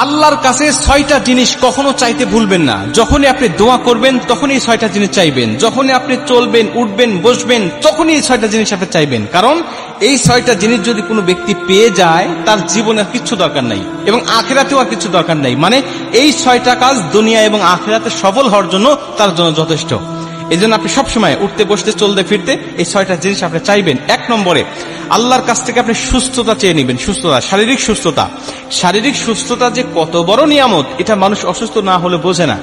আল্লাহর কাছে 6টা জিনিস কখনো চাইতে ভুলবেন না। যখনই আপনি দোয়া করবেন তখনই 6টা জিনিস চাইবেন। যখনই আপনি চলবেন, উঠবেন, বসবেন, তখনই এই 6টা জিনিস আপনি চাইবেন। কারণ এই 6টা জিনিস যদি কোনো ব্যক্তি পেয়ে যায়, তার জীবনে আর কিচ্ছু দরকার নাই এবং আখিরাতেও আর কিছু দরকার নাই। মানে এই 6টা কাজ দুনিয়া এবং আখিরাতে সফল হওয়ার জন্য তার জন্য যথেষ্ট। এই জন্য আপনি সবসময় উঠতে, বসতে, চলতে, ফিরতে এই 6টা জিনিস আপনি চাইবেন। 1 নম্বরে আল্লাহর কাছ থেকে আপনি সুস্থতা চেয়ে নেবেন। সুস্থতা, শারীরিক সুস্থতা। শারীরিক সুস্থতা যে কত বড় নিয়ামত, এটা মানুষ অসুস্থ না হলে বোঝে না।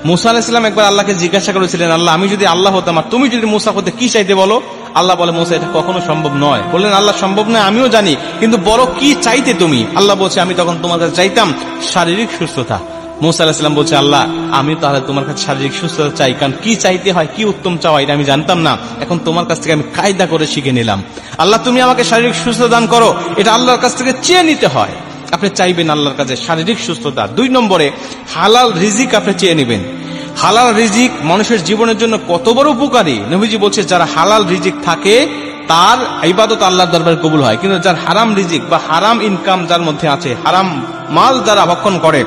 মুসা আলাইহিস সালাম একবার আল্লাহকে জিজ্ঞাসা করেছিলেন, আল্লাহ, আমি যদি আল্লাহ হতাম আর তুমি যদি মুসা হতে, কি চাইতে বলো? আল্লাহ বলে, মুসা, এটা কখনো সম্ভব নয়। বললেন, আল্লাহ, সম্ভব নয় আমিও জানি, কিন্তু বলো কি চাইতে তুমি? আল্লাহ বলছে, আমি তখন তোমার কাছে চাইতাম শারীরিক সুস্থতা। মুসা আলাইহিস সালাম বলছে, আল্লাহ, আমি তাহলে তোমার কাছে শারীরিক সুস্থতা চাই, কারণ কি চাইতে হয়, কি উত্তম চাওয়া, এটা আমি জানতাম না। এখন তোমার কাছ থেকে আমি কায়দা করে শিখে নিলাম। আল্লাহ, তুমি আমাকে শারীরিক সুস্থতা দান করো, এটা আল্লাহর কাছ থেকে চেয়ে নিতে হয়। আপনি চাইবেন আল্লাহর কাছে শারীরিক সুস্থতা। 2 নম্বরে হালাল রিজিক আপনি চেয়ে নেবেন। হালাল রিজিক মানুষের জীবনের জন্য কত বড় উপকারী। নবীজি বলছে, যারা হালাল রিজিক থাকে তার ইবাদত আল্লাহর দরবারে কবুল হয়, কিন্তু যার হারাম রিজিক বা হারাম ইনকাম যার মধ্যে আছে, হারাম মাল যারা ভক্ষণ করে,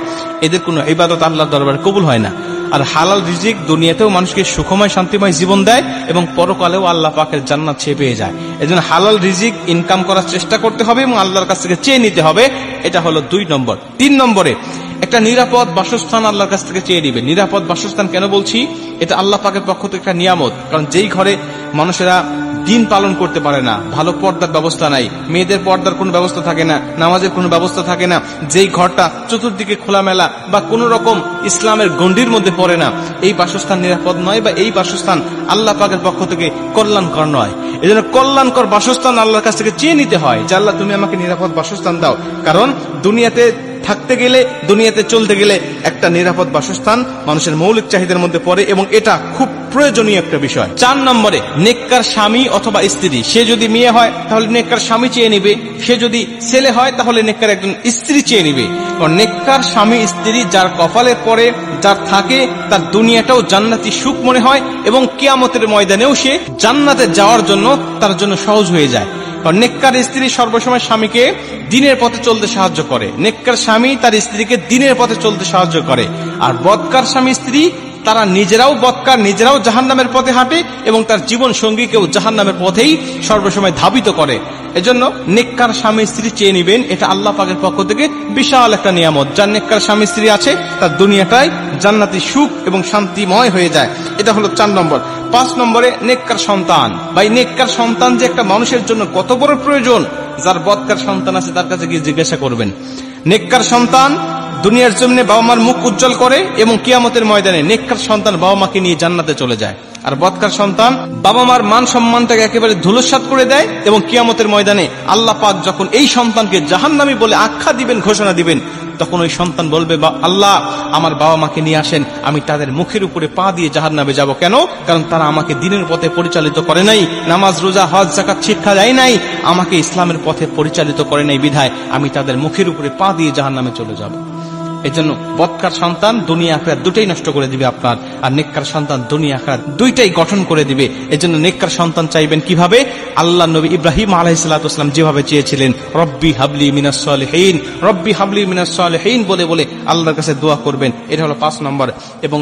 এদের কোনো ইবাদত আল্লাহর দরবারে কবুল হয় না। আর হালাল রিজিক দুনিয়াতেও মানুষকে সুখময়, শান্তিময় জীবন দেয় এবং পরকালেও আল্লাহ পাকের জান্নাত সে পেয়ে যায়। এজন্য হালাল রিজিক ইনকাম করার চেষ্টা করতে হবে এবং আল্লাহর কাছ থেকে চেয়ে নিতে হবে। এটা হলো 2 নম্বর। 3 নম্বরে একটা নিরাপদ বাসস্থান আল্লাহর কাছ থেকে চেয়ে নিবে। নিরাপদ বাসস্থান কেন বলছি? এটা আল্লাহ পাকের পক্ষ থেকে একটা নিয়ামত। কারণ যেই ঘরে মানুষেরা দিন পালন করতে পারে না, ভালো পর্দার ব্যবস্থা নাই, মেয়েদের পর্দার কোনো ব্যবস্থা থাকে না, নামাজের কোনো ব্যবস্থা থাকে না, যেই ঘরটা চতুর্দিকে খোলামেলা বা কোনো রকম ইসলামের গণ্ডির মধ্যে পড়ে না, এই বাসস্থান নিরাপদ নয় বা এই বাসস্থান আল্লাহ পাকের পক্ষ থেকে কল্যাণকর নয়। এই জন্য কল্যাণকর বাসস্থান আল্লাহর কাছ থেকে চেয়ে নিতে হয় যে, আল্লাহ, তুমি আমাকে নিরাপদ বাসস্থান দাও। কারণ দুনিয়াতে থাকতে গেলে, দুনিয়াতে চলতে গেলে একটা নিরাপদ বাসস্থান মানুষের মৌলিক চাহিদার মধ্যে পড়ে এবং এটা খুব প্রয়োজনীয় একটা বিষয়। 4 নম্বরে নেককার স্বামী অথবা স্ত্রী। সে যদি মেয়ে হয় তাহলে নেককার স্বামী চেয়ে নিবে, সে যদি ছেলে হয় তাহলে নেককার একজন স্ত্রী চেয়ে নিবে। কারণ নেককার স্বামী স্ত্রী যার কপালে পড়ে, যার থাকে, তার দুনিয়াটাও জান্নাতি সুখ মনে হয় এবং কিয়ামতের ময়দানেও সে জান্নাতে যাওয়ার জন্য তার জন্য সহজ হয়ে যায়। কারণ নেককার স্ত্রী সর্বসময় স্বামীকে দ্বীনের পথে চলতে সাহায্য করে। নেককার স্বামী তার স্ত্রীকে দ্বীনের পথে চলতে সাহায্য করে। আর বদকার স্বামী স্ত্রী তারা নিজেরাও বদকার, নিজেরাও জাহান্নামের পথে হাঁটে এবং তার জীবন সঙ্গীকেও জাহান্নামের পথেই সর্বসময় ধাবিত করে। এজন্য নেককার স্বামী স্ত্রী চেয়ে নিবেন। এটা আল্লাহ পাকের পক্ষ থেকে বিশাল একটা নিয়ামত। যার নেককার স্বামী স্ত্রী আছে তার দুনিয়াটাই জান্নাতি সুখ এবং শান্তিময় হয়ে যায়। এটা হলো 4 নম্বর। 5 নম্বরে নেককার সন্তান। ভাই, নেককার সন্তান যে একটা মানুষের জন্য কত বড় প্রয়োজন, যার বদকার সন্তান আছে তার কাছে গিয়ে জিজ্ঞাসা করবেন। নেককার সন্তান দুনিয়ার জন্য বাবা মার মুখ উজ্জ্বল করে এবং কিয়ামতের ময়দানে নেককার সন্তান বাবা মাকে নিয়ে জান্নাতে চলে যায়। আর বদকার সন্তান বাবা মার মান সম্মানটাকে একেবারে ধূলিসাৎ করে দেয় এবং কিয়ামতের ময়দানে আল্লাহ পাক যখন এই সন্তানকে জাহান্নামী বলে আখ্যা দিবেন, ঘোষণা দিবেন, তখন ওই সন্তান বলবে, আল্লাহ, আমার বাবা মাকে নিয়ে আসেন, আমি তাদের মুখের উপরে পা দিয়ে জাহান্নামে যাব। কেন? কারণ তারা আমাকে দ্বীনের পথে পরিচালিত করে নাই, নামাজ, রোজা, হজ, যাকাত শিক্ষা দেয় নাই, আমাকে ইসলামের পথে পরিচালিত করে নাই, বিধায় আমি তাদের মুখের উপরে পা দিয়ে জাহান্নামে চলে যাব। এই জন্য বদকার সন্তান দুনিয়া আখিরাত দুটাই নষ্ট করে দিবে আপনার, আর নেককার সন্তান দুনিয়া আখিরাত দুইটাই গঠন করে দিবে। এই জন্য নেককার সন্তান চাইবেন কিভাবে? আল্লাহ নবী ইব্রাহিম আলাইহিস সালাতু ওয়াস সালাম যেভাবে চেয়েছিলেন, রব্বি হাবলি মিনাস সালিহিন, রব্বি হাবলি মিনাস সালিহিন বলে বলে আল্লাহর কাছে দোয়া করবেন। এটা হলো 5 নম্বর। এবং